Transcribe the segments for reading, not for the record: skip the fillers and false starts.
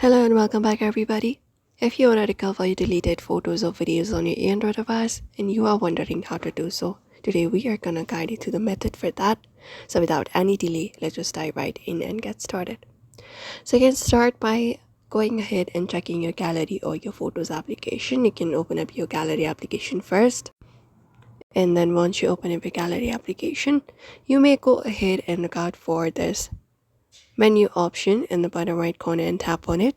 Hello and welcome back everybody. If you want to recover your deleted photos or videos on your Android device and you are wondering how to do so, today we are gonna guide you to the method for that. So without any delay, let's just dive right in and get started. So you can start by going ahead and checking your gallery or your photos application. You can open up your gallery application first. And then once you open up your gallery application, you may go ahead and look out for this menu option in the bottom right corner and tap on it.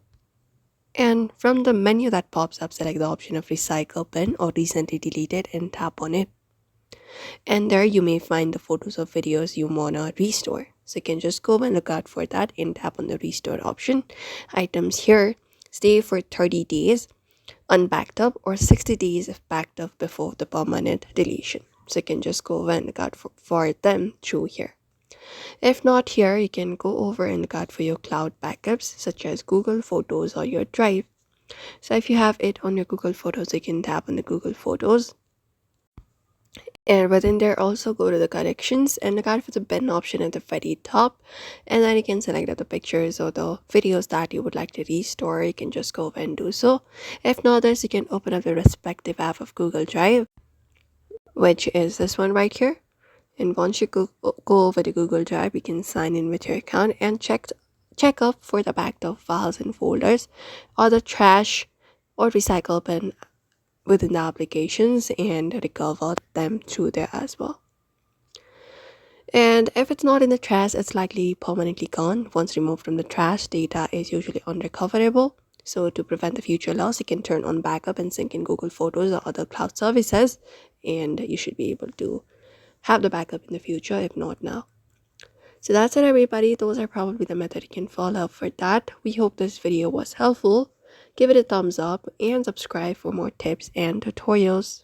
And from the menu that pops up, select the option of recycle bin or recently deleted and tap on it. And there you may find the photos or videos you wanna restore. So you can just go and look out for that and tap on the restore option. Items here stay for 30 days unbacked up or 60 days if backed up before the permanent deletion. So you can just go and look out for them through here. If not here, you can go over and look out for your cloud backups such as Google Photos or your Drive. So if you have it on your Google Photos, you can tap on the Google Photos. And within there, also go to the collections and look out for the bin option at the very top. And then you can select the pictures or the videos that you would like to restore. You can just go over and do so. If not this, you can open up the respective app of Google Drive, which is this one right here. And once you go over to Google Drive, you can sign in with your account and check up for the backed up files and folders or the trash or recycle bin within the applications and recover them through there as well. And if it's not in the trash, it's likely permanently gone. Once removed from the trash, data is usually unrecoverable. So to prevent the future loss, you can turn on backup and sync in Google Photos or other cloud services, and you should be able to have the backup in the future, if not now. So that's it everybody. Those are probably the method you can follow for that. We hope this video was helpful. Give it a thumbs up and subscribe for more tips and tutorials.